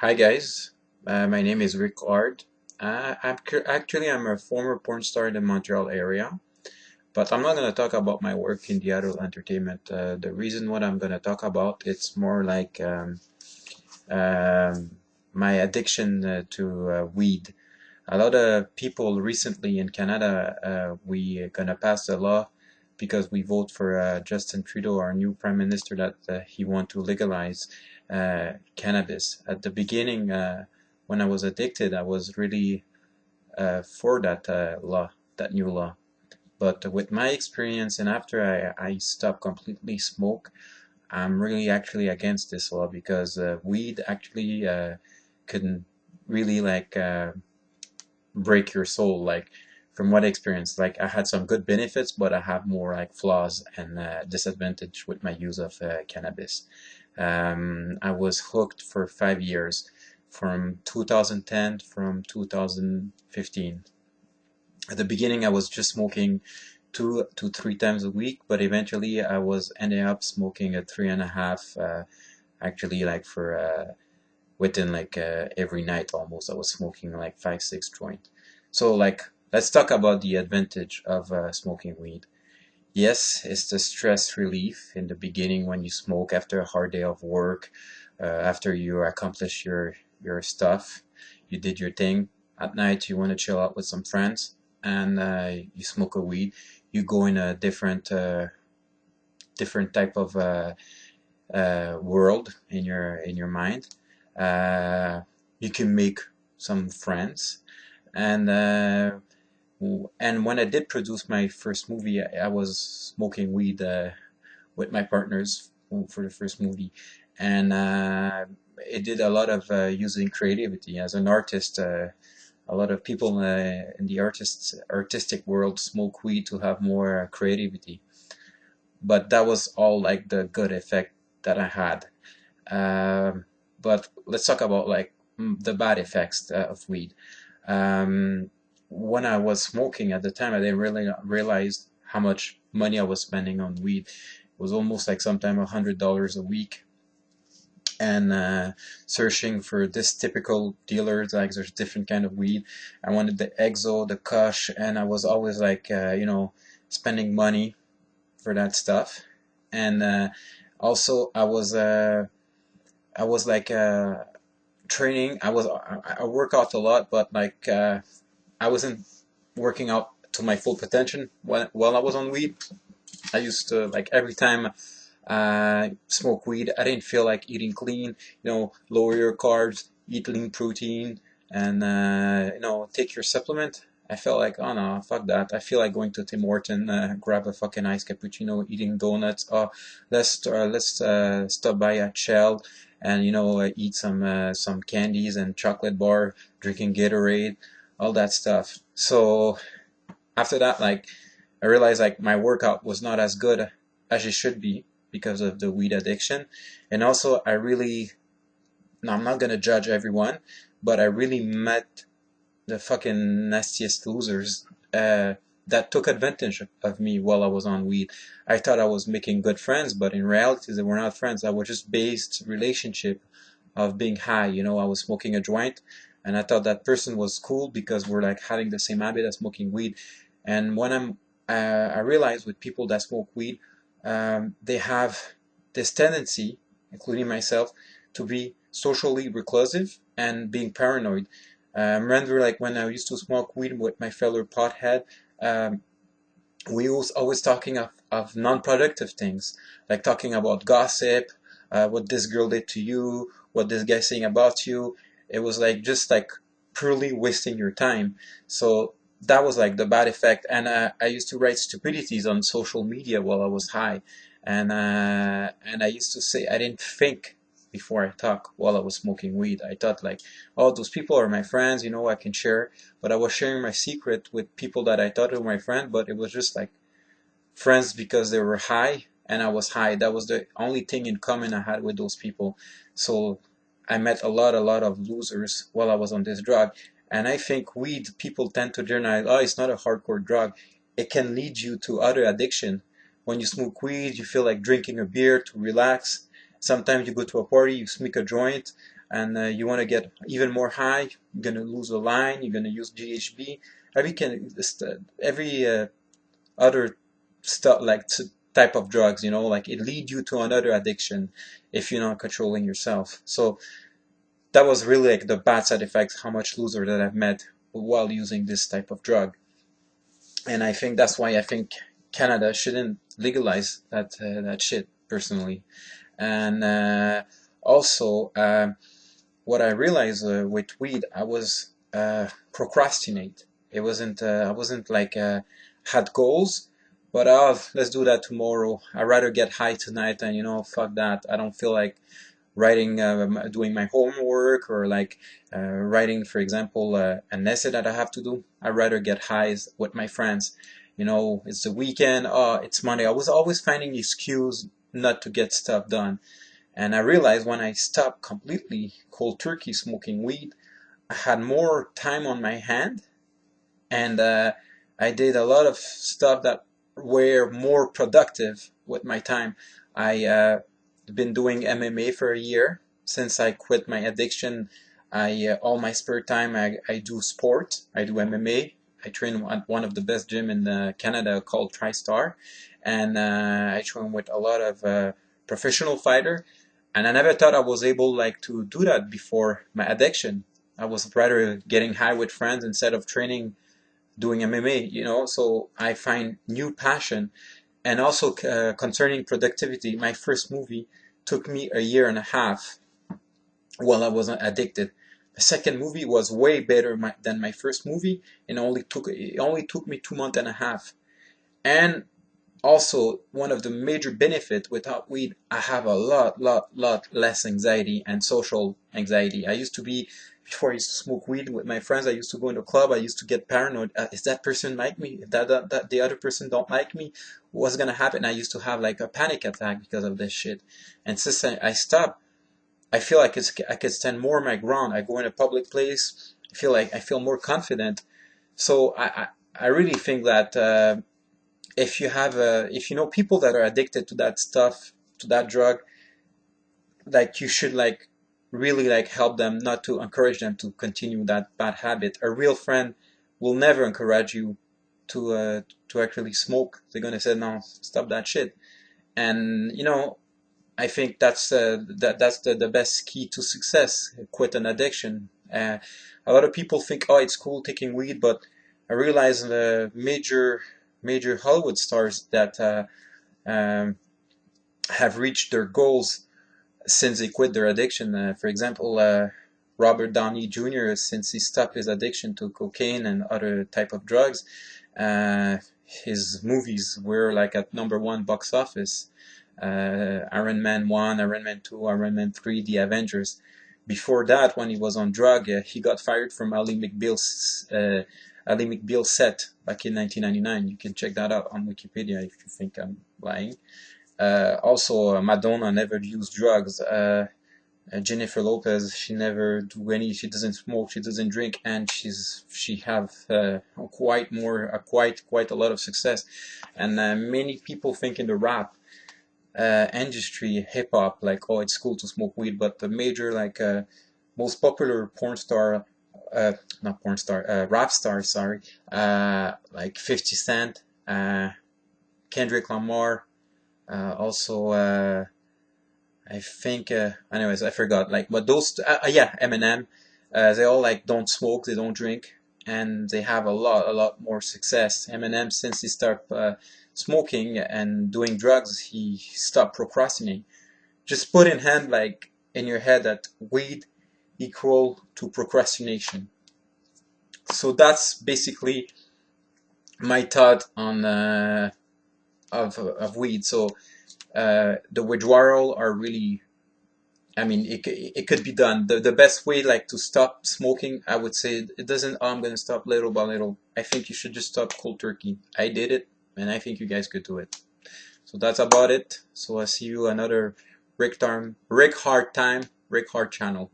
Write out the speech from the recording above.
Hi guys, my name is Rick Ard. I'm a former porn star in the Montreal area, but I'm not going to talk about my work in the adult entertainment. The reason what I'm going to talk about it's more like um, my addiction to weed. A lot of people recently in Canada, we are going to pass a law because we vote for Justin Trudeau, our new prime minister, that he want to legalize cannabis. At the beginning, when I was addicted, I was really for that law, that new law. But with my experience and after I stopped completely smoke, I'm really actually against this law because weed actually can really break your soul. Like from what I experienced, like I had some good benefits, but I have more like flaws and disadvantage with my use of cannabis. I was hooked for 5 years, from 2010 from 2015. At the beginning, I was just smoking 2 to 3 times a week, but eventually I was ending up smoking a three and a half. Actually, like for within every night almost, I was smoking like 5, 6 joint. So like, let's talk about the advantage of smoking weed. Yes, it's the stress relief in the beginning when you smoke after a hard day of work, after you accomplish your stuff, you did your thing. At night, you want to chill out with some friends, and you smoke a weed. You go in a different type of world in your mind. Uh, you can make some friends, and when I did produce my first movie, I was smoking weed with my partners for the first movie, and it did a lot of using creativity as an artist. A lot of people in the artistic world smoke weed to have more creativity, but that was all like the good effect that I had. Um, but let's talk about like the bad effects of weed. Um, when I was smoking at the time, I didn't really realize how much money I was spending on weed. It was almost like sometimes $100 a week. And searching for this typical dealers, like there's different kind of weed. I wanted the Exo, the Kush, and I was always like, spending money for that stuff. And also, I was like training. I work out a lot, but like I wasn't working out to my full potential while I was on weed. I used to like every time smoke weed, I didn't feel like eating clean. Lower your carbs, eat lean protein, and take your supplement. I felt like, oh no, fuck that. I feel like going to Tim Horton, grab a fucking iced cappuccino, eating donuts. Oh, let's stop by at Shell and eat some candies and chocolate bar, drinking Gatorade, all that stuff. So after that, like I realized like my workout was not as good as it should be because of the weed addiction. And also I really, now I'm not gonna judge everyone, but I really met the fucking nastiest losers that took advantage of me while I was on weed. I thought I was making good friends, but in reality they were not friends. I was just based relationship of being high. I was smoking a joint, and I thought that person was cool because we're like having the same habit as smoking weed. And when I realized with people that smoke weed, they have this tendency, including myself, to be socially reclusive and being paranoid. Remember, like when I used to smoke weed with my fellow pothead, um, we was always talking of non-productive things, like talking about gossip, what this girl did to you, what this guy saying about you. It was like just like purely wasting your time. So that was like the bad effect. And I used to write stupidities on social media while I was high, and I used to say I didn't think before I talk while I was smoking weed. I thought like, oh, those people are my friends, I can share. But I was sharing my secret with people that I thought were my friend, but it was just like friends because they were high and I was high. That was the only thing in common I had with those people. So I met a lot of losers while I was on this drug. And I think weed, people tend to generalize, oh, it's not a hardcore drug. It can lead you to other addiction. When you smoke weed, you feel like drinking a beer to relax. Sometimes you go to a party, you smoke a joint. and you want to get even more high, you're gonna lose a line, you're gonna use GHB, every other stuff like type of drugs, like it lead you to another addiction if you're not controlling yourself. So that was really like the bad side effects, how much loser that I've met while using this type of drug. And I think that's why I think Canada shouldn't legalize that shit personally. And also, what I realized with weed, I was procrastinate. I wasn't like had goals, but let's do that tomorrow. I'd rather get high tonight, and fuck that. I don't feel like writing, doing my homework, or like writing, for example, an essay that I have to do. I'd rather get highs with my friends. It's the weekend. Oh, it's Monday. I was always finding excuse not to get stuff done. And I realized when I stopped completely cold turkey smoking weed, I had more time on my hand, and I did a lot of stuff that were more productive with my time. I been doing MMA for a year since I quit my addiction. I all my spare time I do sport. I do MMA. I train at one of the best gym in Canada called TriStar, and I train with a lot of professional fighter. And I never thought I was able like to do that before my addiction. I was rather getting high with friends instead of training, doing MMA. So I find new passion. And also concerning productivity, my first movie took me a year and a half while I wasn't addicted. The second movie was way better than my first movie, and it only took me 2 months and a half. And also, one of the major benefits without weed, I have a lot less anxiety and social anxiety. I used to be, before I used to smoke weed with my friends, I used to go in the club, I used to get paranoid. Is that person like me? If that the other person don't like me, what's gonna happen? I used to have like a panic attack because of this shit. And since I stopped, I feel like I could stand more my ground. I go in a public place, I feel more confident. So I really think that if you know people that are addicted to that stuff, to that drug, like you should like really like help them, not to encourage them to continue that bad habit. A real friend will never encourage you to actually smoke. They're gonna say, no, stop that shit. And I think that's the best key to success. Quit an addiction. A lot of people think, oh, it's cool taking weed, but I realize the major Hollywood stars that have reached their goals since they quit their addiction. For example, Robert Downey Jr., since he stopped his addiction to cocaine and other type of drugs, his movies were like at #1 box office. Iron Man 1, Iron Man 2, Iron Man 3, The Avengers. Before that, when he was on drug, he got fired from Ally McBeal's set back in 1999. You can check that out on Wikipedia if you think I'm lying. Also, Madonna never used drugs. Jennifer Lopez, she never do any. She doesn't smoke. She doesn't drink, and she have quite a lot of success. And many people think in the rap industry, hip hop, like, oh, it's cool to smoke weed, but the major like most popular porn star, not porn star, rap star, sorry, like 50 Cent, Kendrick Lamar, also I think anyways I forgot, like, but those yeah, Eminem, they all like don't smoke, they don't drink, and they have a lot more success. Eminem, since he started smoking and doing drugs, he stopped procrastinating. Just put in hand, like, in your head that weed equal to procrastination. So that's basically my thought on of weed. So the withdrawal are really, I mean, it could be done. The best way, like, to stop smoking, I would say, it doesn't, oh, I'm going to stop little by little. I think you should just stop cold turkey. I did it, and I think you guys could do it. So that's about it. So I'll see you another Rick Hard channel.